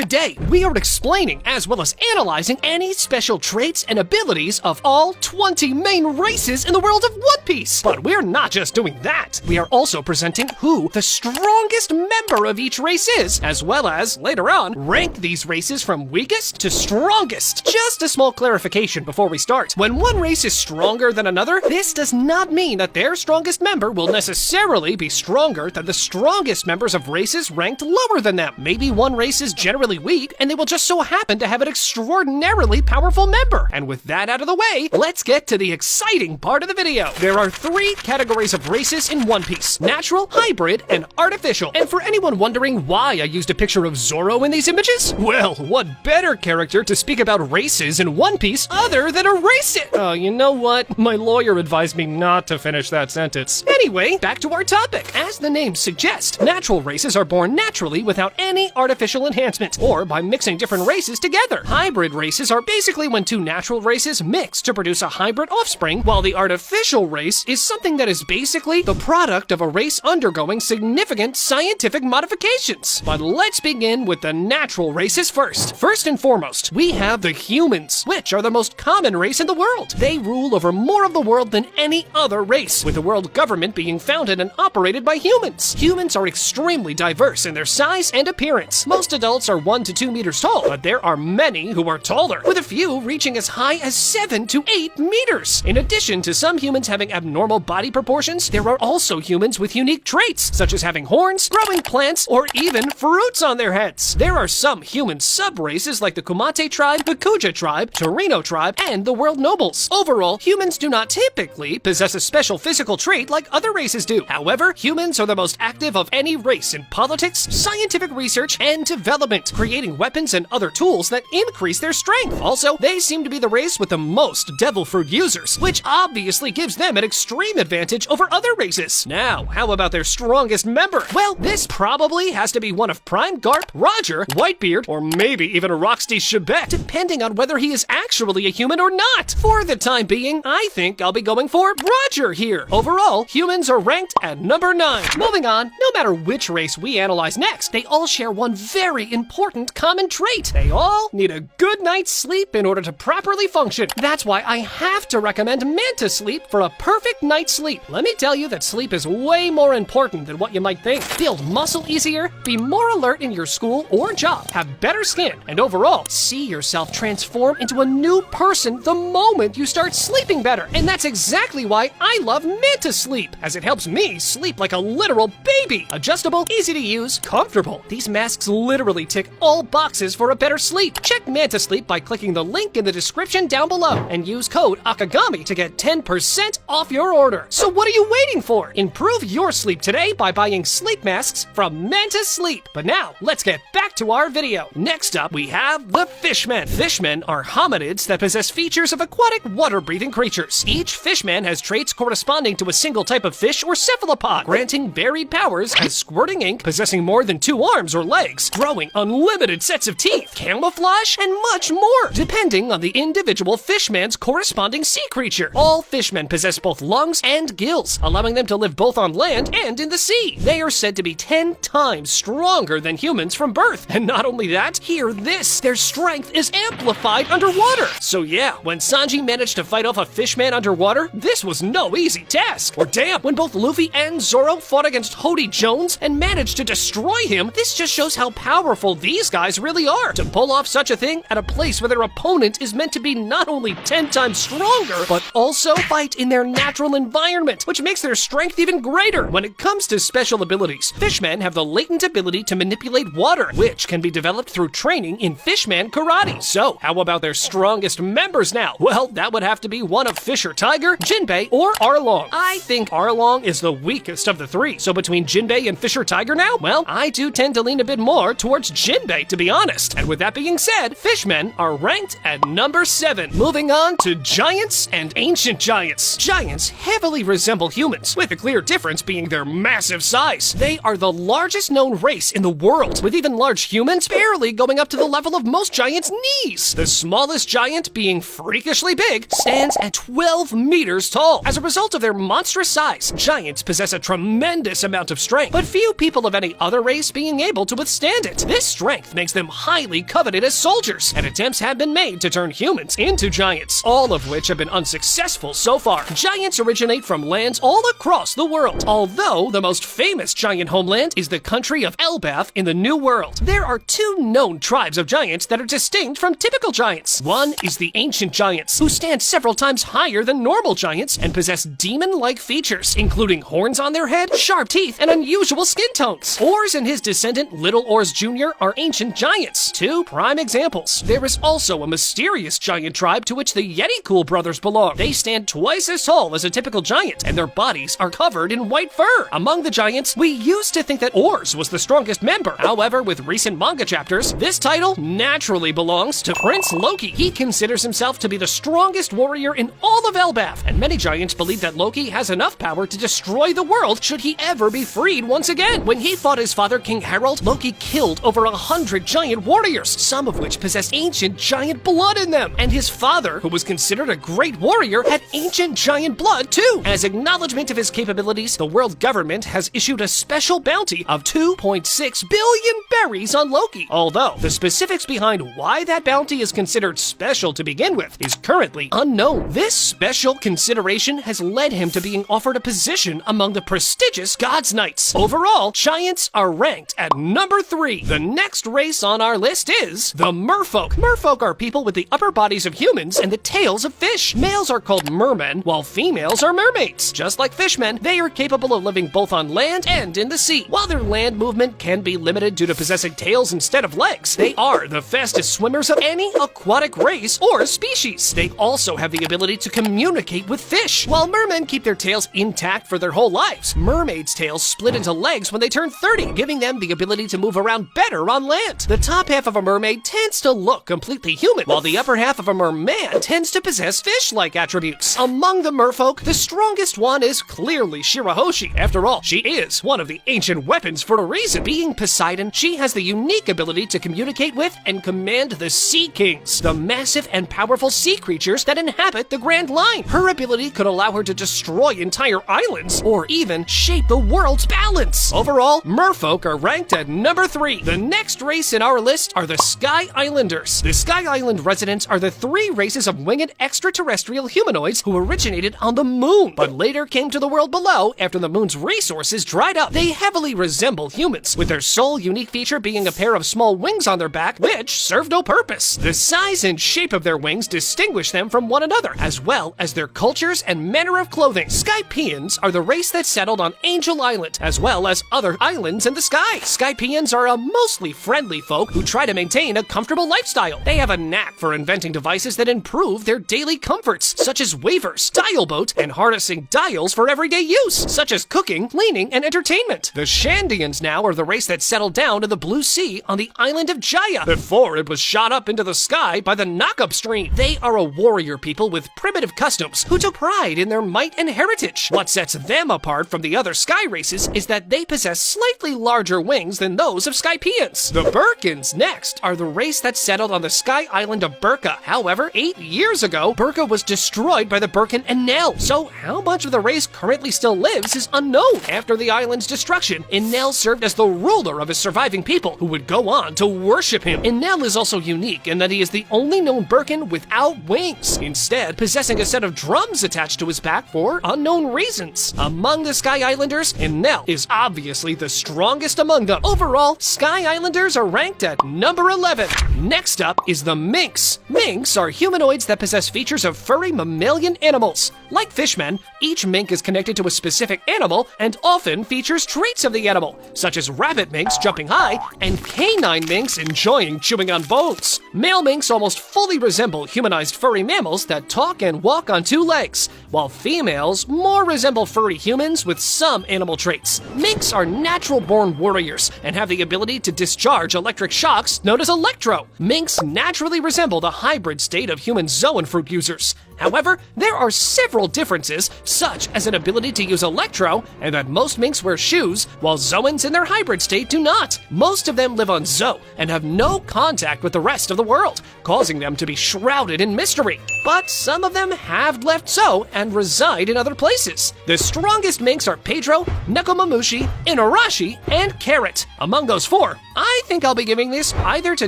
Today, we are explaining as well as analyzing any special traits and abilities of all 20 main races in the world of One Piece. But we're not just doing that. We are also presenting who the strongest member of each race is, as well as, later on, rank these races from weakest to strongest. Just a small clarification before we start. When one race is stronger than another, this does not mean that their strongest member will necessarily be stronger than the strongest members of races ranked lower than them. Maybe one race is generally weak, and they will just so happen to have an extraordinarily powerful member. And with that out of the way, let's get to the exciting part of the video. There are 3 categories of races in One Piece: natural, hybrid, and artificial. And for anyone wondering why I used a picture of Zoro in these images, well, what better character to speak about races in One Piece other than a racist? Oh, you know what? My lawyer advised me not to finish that sentence. Anyway, back to our topic. As the name suggests, natural races are born naturally without any artificial enhancement, or by mixing different races together. Hybrid races are basically when 2 natural races mix to produce a hybrid offspring, while the artificial race is something that is basically the product of a race undergoing significant scientific modifications. But let's begin with the natural races first. First and foremost, we have the humans, which are the most common race in the world. They rule over more of the world than any other race, with the world government being founded and operated by humans. Humans are extremely diverse in their size and appearance. Most adults are 1 to 2 meters tall, but there are many who are taller, with a few reaching as high as 7 to 8 meters. In addition to some humans having abnormal body proportions, there are also humans with unique traits, such as having horns, growing plants, or even fruits on their heads. There are some human sub-races like the Kumate tribe, the Kuja tribe, Torino tribe, and the world nobles. Overall, humans do not typically possess a special physical trait like other races do. However, humans are the most active of any race in politics, scientific research, and development, creating weapons and other tools that increase their strength. Also, they seem to be the race with the most devil fruit users, which obviously gives them an extreme advantage over other races. Now, how about their strongest member? Well, this probably has to be one of Prime Garp, Roger, Whitebeard, or maybe even Roxy Chebet, depending on whether he is actually a human or not. For the time being, I think I'll be going for Roger here. Overall, humans are ranked at number 9. Moving on, no matter which race we analyze next, they all share one very important common trait. They all need a good night's sleep in order to properly function. That's why I have to recommend Manta Sleep for a perfect night's sleep. Let me tell you that sleep is way more important than what you might think. Build muscle easier, be more alert in your school or job, have better skin, and overall, see yourself transform into a new person the moment you start sleeping better. And that's exactly why I love Manta Sleep, as it helps me sleep like a literal baby. Adjustable, easy to use, comfortable. These masks literally tick all boxes for a better sleep. Check Manta Sleep by clicking the link in the description down below and use code Akagami to get 10% off your order. So what are you waiting for? Improve your sleep today by buying sleep masks from Manta Sleep. But now, let's get back to our video. Next up, we have the Fishmen. Fishmen are hominids that possess features of aquatic water-breathing creatures. Each Fishman has traits corresponding to a single type of fish or cephalopod, granting varied powers as squirting ink, possessing more than 2 arms or legs, growing unlimited sets of teeth, camouflage, and much more, depending on the individual Fishman's corresponding sea creature. All Fishmen possess both lungs and gills, allowing them to live both on land and in the sea. They are said to be 10 times stronger than humans from birth. And not only that, hear this, their strength is amplified underwater. So yeah, when Sanji managed to fight off a Fishman underwater, this was no easy task. Or damn, when both Luffy and Zoro fought against Hody Jones and managed to destroy him, this just shows how powerful these guys really are. To pull off such a thing at a place where their opponent is meant to be not only 10 times stronger, but also fight in their natural environment, which makes their strength even greater. When it comes to special abilities, Fishmen have the latent ability to manipulate water, which can be developed through training in Fishman Karate. So, how about their strongest members now? Well, that would have to be one of Fisher Tiger, Jinbei, or Arlong. I think Arlong is the weakest of the 3, so between Jinbei and Fisher Tiger now, well, I do tend to lean a bit more towards Jinbei, to be honest. And with that being said, Fishmen are ranked at number 7. Moving on to Giants and Ancient Giants. Giants heavily resemble humans, with a clear difference being their massive size. They are the largest known race in the world, with even large humans barely going up to the level of most giants' knees. The smallest giant, being freakishly big, stands at 12 meters tall. As a result of their monstrous size, giants possess a tremendous amount of strength, but few people of any other race being able to withstand it. This strength strength makes them highly coveted as soldiers, and attempts have been made to turn humans into giants, all of which have been unsuccessful so far. Giants originate from lands all across the world, although the most famous giant homeland is the country of Elbaf in the New World. There are two known tribes of giants that are distinct from typical giants. One is the ancient giants, who stand several times higher than normal giants and possess demon-like features, including horns on their head, sharp teeth, and unusual skin tones. Ors and his descendant Little Ors Jr. are ancient giants, two prime examples. There is also a mysterious giant tribe to which the Yeti-Cool brothers belong. They stand twice as tall as a typical giant, and their bodies are covered in white fur. Among the giants, we used to think that Ors was the strongest member. However, with recent manga chapters, this title naturally belongs to Prince Loki. He considers himself to be the strongest warrior in all of Elbaf, and many giants believe that Loki has enough power to destroy the world should he ever be freed once again. When he fought his father, King Harald, Loki killed over 100 giant warriors, some of which possessed ancient giant blood in them. And his father, who was considered a great warrior, had ancient giant blood too. As acknowledgement of his capabilities, the world government has issued a special bounty of 2.6 billion berries on Loki. Although the specifics behind why that bounty is considered special to begin with is currently unknown. This special consideration has led him to being offered a position among the prestigious God's Knights. Overall, giants are ranked at number 3. The next race on our list is the merfolk. Merfolk are people with the upper bodies of humans and the tails of fish. Males are called mermen, while females are mermaids. Just like fishmen, they are capable of living both on land and in the sea. While their land movement can be limited due to possessing tails instead of legs, they are the fastest swimmers of any aquatic race or species. They also have the ability to communicate with fish. While mermen keep their tails intact for their whole lives, mermaids' tails split into legs when they turn 30, giving them the ability to move around better on land. The top half of a mermaid tends to look completely human, while the upper half of a merman tends to possess fish-like attributes. Among the merfolk, the strongest one is clearly Shirahoshi. After all, she is one of the ancient weapons for a reason. Being Poseidon, she has the unique ability to communicate with and command the Sea Kings, the massive and powerful sea creatures that inhabit the Grand Line. Her ability could allow her to destroy entire islands, or even shape the world's balance. Overall, merfolk are ranked at number 3. The next race in our list are the Sky Islanders. The Sky Island residents are the 3 races of winged extraterrestrial humanoids who originated on the moon, but later came to the world below after the moon's resources dried up. They heavily resemble humans, with their sole unique feature being a pair of small wings on their back, which serve no purpose. The size and shape of their wings distinguish them from one another, as well as their cultures and manner of clothing. Skypians are the race that settled on Angel Island, as well as other islands in the sky. Skypians are a mostly friendly folk who try to maintain a comfortable lifestyle. They have a knack for inventing devices that improve their daily comforts, such as wavers, dial boat, and harnessing dials for everyday use, such as cooking, cleaning, and entertainment. The Shandians now are the race that settled down to the blue sea on the island of Jaya before it was shot up into the sky by the knock-up stream. They are a warrior people with primitive customs who took pride in their might and heritage. What sets them apart from the other sky races is that they possess slightly larger wings than those of Skypians. The Burkans next are the race that settled on the sky island of Burka. However, 8 years ago, Burka was destroyed by the Burkan Enel, so how much of the race currently still lives is unknown. After the island's destruction, Enel served as the ruler of his surviving people, who would go on to worship him. Enel is also unique in that he is the only known Burkan without wings, instead possessing a set of drums attached to his back for unknown reasons. Among the Sky Islanders, Enel is obviously the strongest among them. Overall, Sky Islanders are ranked at number 11. Next up is the Minks. Minks are humanoids that possess features of furry mammalian animals. Like fishmen, each mink is connected to a specific animal and often features traits of the animal, such as rabbit minks jumping high and canine minks enjoying chewing on bones. Male minks almost fully resemble humanized furry mammals that talk and walk on 2 legs, while females more resemble furry humans with some animal traits. Minks are natural-born warriors and have the ability to discharge electric shocks known as electro. Minks naturally resemble the hybrid state of human zoan fruit users. However, there are several differences, such as an ability to use Electro, and that most minks wear shoes, while Zoans in their hybrid state do not. Most of them live on Zo and have no contact with the rest of the world, causing them to be shrouded in mystery. But some of them have left Zo and reside in other places. The strongest minks are Pedro, Nekomamushi, Inuarashi, and Carrot. Among those four, I think I'll be giving this either to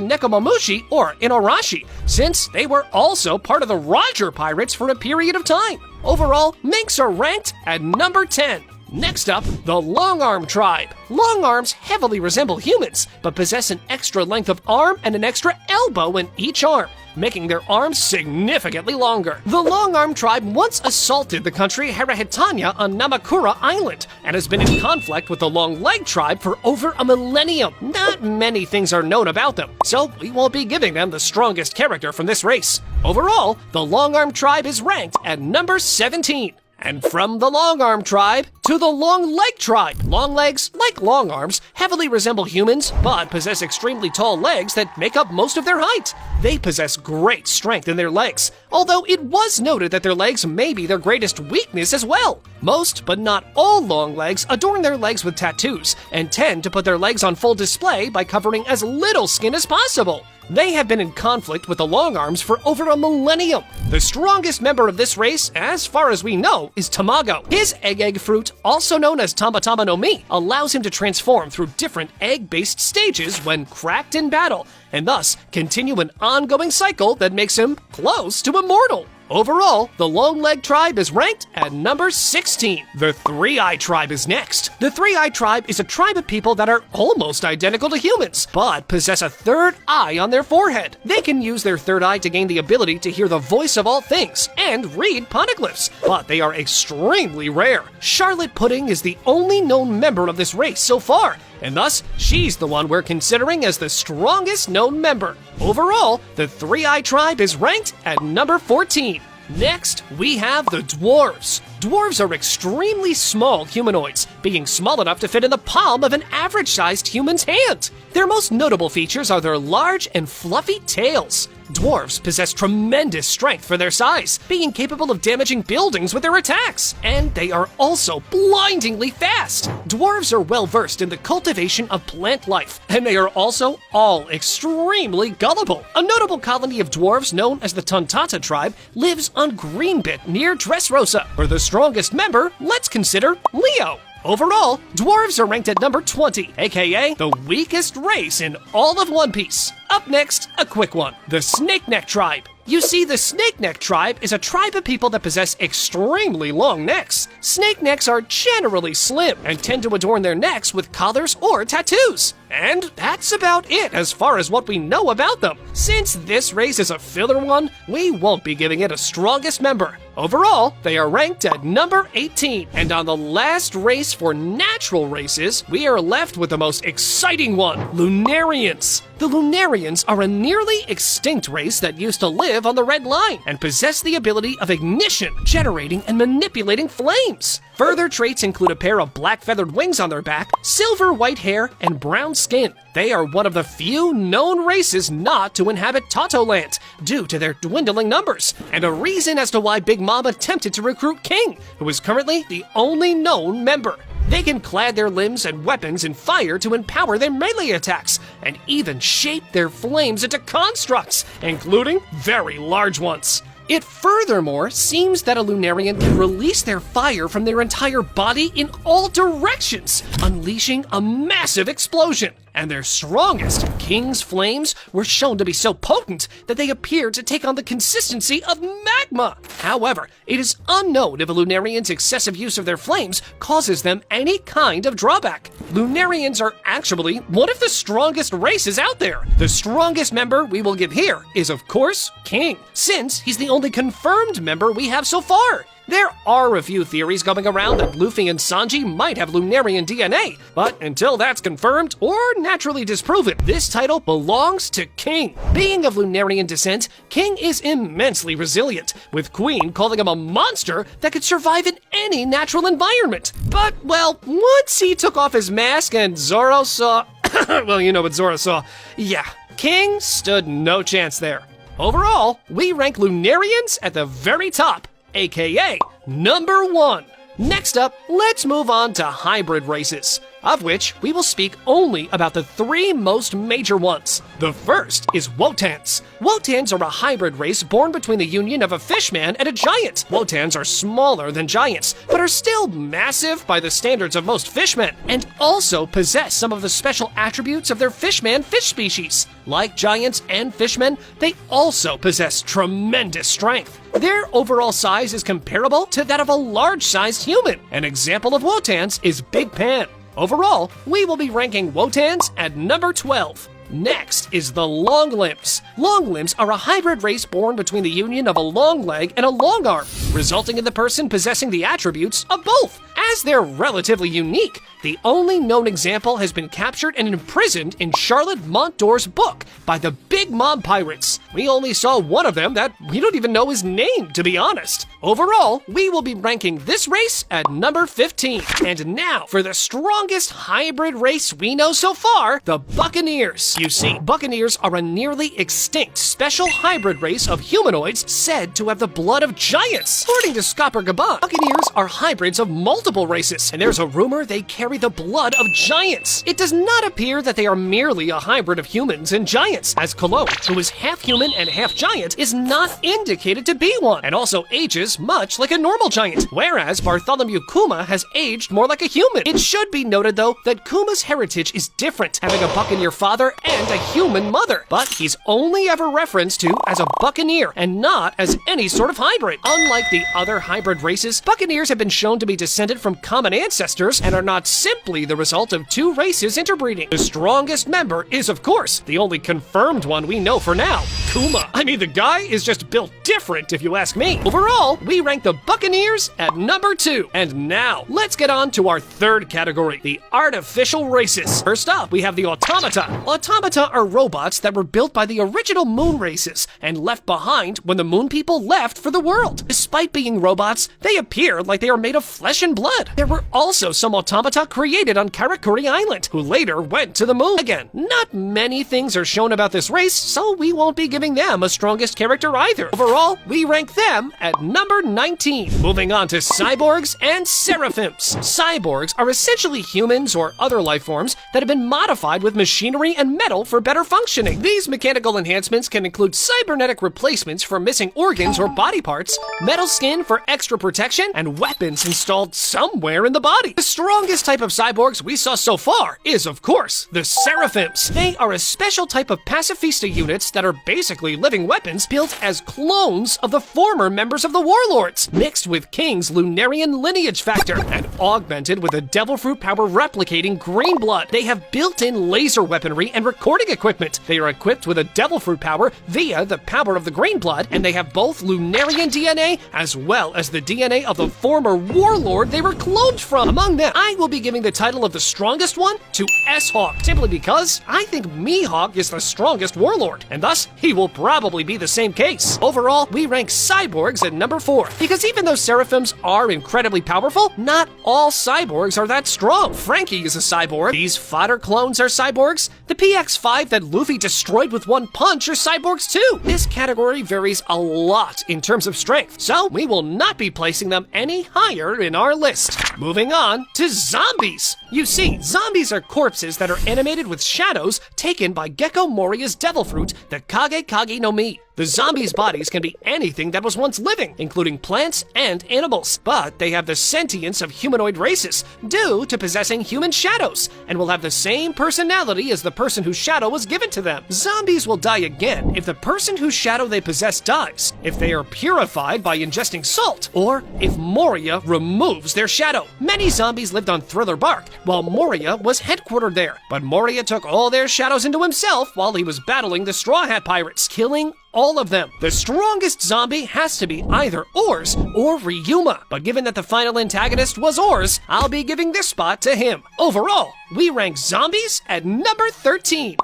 Nekomamushi or Inuarashi, since they were also part of the Roger Pirates for a period of time. Overall, minks are ranked at number 10. Next up, the Long Arm Tribe. Long arms heavily resemble humans, but possess an extra length of arm and an extra elbow in each arm, making their arms significantly longer. The Long Arm Tribe once assaulted the country Herahitania on Namakura Island, and has been in conflict with the Long Leg Tribe for over a millennium. Not many things are known about them, so we won't be giving them the strongest character from this race. Overall, the Long Arm Tribe is ranked at number 17. And from the Long Arm Tribe to the Long Leg Tribe. Long legs, like long arms, heavily resemble humans, but possess extremely tall legs that make up most of their height. They possess great strength in their legs, although it was noted that their legs may be their greatest weakness as well. Most, but not all long legs adorn their legs with tattoos, and tend to put their legs on full display by covering as little skin as possible. They have been in conflict with the long arms for over a millennium. The strongest member of this race, as far as we know, is Tamago. His egg fruit, also known as Tamatama no Mi, allows him to transform through different egg-based stages when cracked in battle, and thus continue an ongoing cycle that makes him close to immortal. Overall, the Long Leg Tribe is ranked at number 16. The Three-Eye Tribe is next. The Three-Eye Tribe is a tribe of people that are almost identical to humans, but possess a third eye on their forehead. They can use their third eye to gain the ability to hear the voice of all things and read poneglyphs, but they are extremely rare. Charlotte Pudding is the only known member of this race so far, and thus, she's the one we're considering as the strongest known member. Overall, the Three-Eye Tribe is ranked at number 14. Next, we have the Dwarves. Dwarves are extremely small humanoids, being small enough to fit in the palm of an average-sized human's hand. Their most notable features are their large and fluffy tails. Dwarves possess tremendous strength for their size, being capable of damaging buildings with their attacks, and they are also blindingly fast. Dwarves are well versed in the cultivation of plant life, and they are also all extremely gullible. A notable colony of dwarves known as the Tontata tribe lives on Greenbit near Dressrosa. For the strongest member, let's consider Leo. Overall, dwarves are ranked at number 20, aka the weakest race in all of One Piece. Up next, a quick one. The Snakeneck Tribe. You see, the Snakeneck Tribe is a tribe of people that possess extremely long necks. Snake necks are generally slim and tend to adorn their necks with collars or tattoos. And that's about it as far as what we know about them. Since this race is a filler one, we won't be giving it a strongest member. Overall, they are ranked at number 18. And on the last race for natural races, we are left with the most exciting one, Lunarians. The Lunarians are a nearly extinct race that used to live on the Red Line and possess the ability of ignition, generating and manipulating flames. Further traits include a pair of black feathered wings on their back, silver white hair, and brown skin. They are one of the few known races not to inhabit Tato Land due to their dwindling numbers, and a reason as to why Big Mom attempted to recruit King, who is currently the only known member. They can clad their limbs and weapons in fire to empower their melee attacks, and even shape their flames into constructs, including very large ones. It furthermore seems that a Lunarian can release their fire from their entire body in all directions, unleashing a massive explosion. And their strongest, King's flames, were shown to be so potent that they appeared to take on the consistency of magma. However, it is unknown if a Lunarian's excessive use of their flames causes them any kind of drawback. Lunarians are actually one of the strongest races out there. The strongest member we will give here is, of course, King, since he's the only confirmed member we have so far. There are a few theories going around that Luffy and Sanji might have Lunarian DNA, but until that's confirmed or naturally disproven, this title belongs to King. Being of Lunarian descent, King is immensely resilient, with Queen calling him a monster that could survive in any natural environment. But, well, once he took off his mask and Zoro saw... well, you know what Zoro saw. Yeah, King stood no chance there. Overall, we rank Lunarians at the very top, aka number 1. Next up, let's move on to hybrid races, of which we will speak only about the 3 most major ones. The first is Wotans. Wotans are a hybrid race born between the union of a fishman and a giant. Wotans are smaller than giants, but are still massive by the standards of most fishmen, and also possess some of the special attributes of their fishman fish species. Like giants and fishmen, they also possess tremendous strength. Their overall size is comparable to that of a large-sized human. An example of Wotans is Big Pan. Overall, we will be ranking Wotans at number 12. Next is the Longlimbs. Longlimbs are a hybrid race born between the union of a long leg and a long arm, resulting in the person possessing the attributes of both. As they're relatively unique, the only known example has been captured and imprisoned in Charlotte Montdour's book by the Big Mom Pirates. We only saw one of them that we don't even know his name, to be honest. Overall, we will be ranking this race at number 15. And now, for the strongest hybrid race we know so far, the Buccaneers. You see, Buccaneers are a nearly extinct special hybrid race of humanoids said to have the blood of giants. According to Scopper Gaban, Buccaneers are hybrids of multiple races, and there's a rumor they carry the blood of giants. It does not appear that they are merely a hybrid of humans and giants, as Cologne, who is half human and half giant, is not indicated to be one, and also ages much like a normal giant, whereas Bartholomew Kuma has aged more like a human. It should be noted, though, that Kuma's heritage is different, having a Buccaneer father and a human mother, but he's only ever referenced to as a Buccaneer and not as any sort of hybrid. Unlike the other hybrid races, Buccaneers have been shown to be descended from common ancestors and are not simply the result of 2 races interbreeding. The strongest member is, of course, the only confirmed one we know for now, Kuma. I mean, the guy is just built different, if you ask me. Overall, we rank the Buccaneers at number 2. And now, let's get on to our third category, the artificial races. First up, we have the Automata. Automata are robots that were built by the original moon races and left behind when the moon people left for the world. Despite being robots, they appear like they are made of flesh and blood. There were also some automata created on Karakuri Island, who later went to the moon. Again, not many things are shown about this race, so we won't be giving them a strongest character either. Overall, we rank them at number 19. Moving on to cyborgs and seraphims. Cyborgs are essentially humans or other life forms that have been modified with machinery and metal for better functioning. These mechanical enhancements can include cybernetic replacements for missing organs or body parts, metal skin for extra protection, and weapons installed somewhere in the body. The strongest type of cyborgs we saw so far is, of course, the seraphims. They are a special type of pacifista units that are basically living weapons built as clones of the former members of the Warlords, mixed with King's Lunarian lineage factor, and augmented with a devil fruit power replicating green blood. They have built-in laser weaponry and recording equipment. They are equipped with a devil fruit power via the power of the green blood, and they have both Lunarian DNA as well as the DNA of the former warlord they were cloned from. Among them, I will be giving the title of the strongest one to S-Hawk, simply because I think Mihawk is the strongest warlord, and thus he will probably be the same case. Overall, we rank cyborgs at number 4, because even though seraphims are incredibly powerful, not all cyborgs are that strong. Frankie is a cyborg, these fodder clones are cyborgs, the PX-5 that Luffy destroyed with one punch are cyborgs too. This category varies a lot in terms of strength, so we will not be placing them any higher in our list. Moving on to zombies. You see, zombies are corpses that are animated with shadows taken by Gecko Moria's devil fruit, the Kage Kage no Mi. The zombies' bodies can be anything that was once living, including plants and animals, but they have the sentience of humanoid races due to possessing human shadows, and will have the same personality as the person whose shadow was given to them. Zombies will die again if the person whose shadow they possess dies, if they are purified by ingesting salt, or if Moria removes their shadow. Many zombies lived on Thriller Bark, while Moria was headquartered there, but Moria took all their shadows into himself while he was battling the Straw Hat Pirates, killing all of them. The strongest zombie has to be either Oars or Ryuma, but given that the final antagonist was Oars, I'll be giving this spot to him. Overall, we rank zombies at number 13.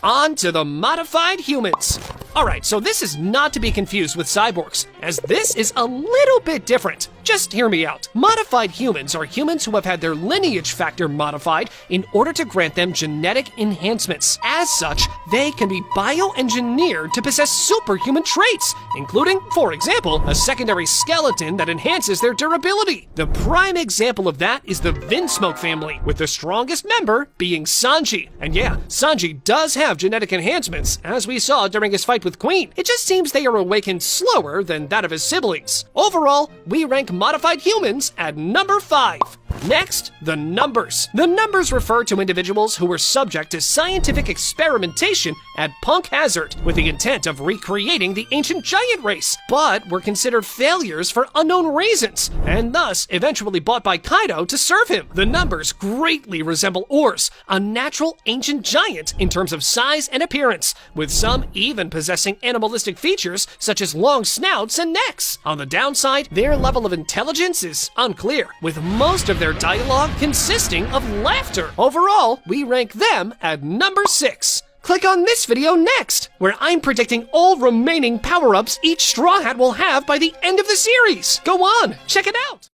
On to the modified humans. Alright, so this is not to be confused with cyborgs, as this is a little bit different. Just hear me out. Modified humans are humans who have had their lineage factor modified in order to grant them genetic enhancements. As such, they can be bioengineered to possess superhuman traits, including, for example, a secondary skeleton that enhances their durability. The prime example of that is the Vinsmoke family, with the strongest member being Sanji. And yeah, Sanji does have genetic enhancements, as we saw during his fight with Queen. It just seems they are awakened slower than that of his siblings. Overall, we rank modified humans at number 5. Next, the numbers. The numbers refer to individuals who were subject to scientific experimentation at Punk Hazard with the intent of recreating the ancient giant race, but were considered failures for unknown reasons, and thus eventually bought by Kaido to serve him. The numbers greatly resemble Ors, a natural ancient giant in terms of size and appearance, with some even possessing animalistic features such as long snouts and necks. On the downside, their level of intelligence is unclear, with most of their dialogue consisting of laughter. Overall, we rank them at number 6. Click on this video next, where I'm predicting all remaining power-ups each Straw Hat will have by the end of the series. Go on, check it out!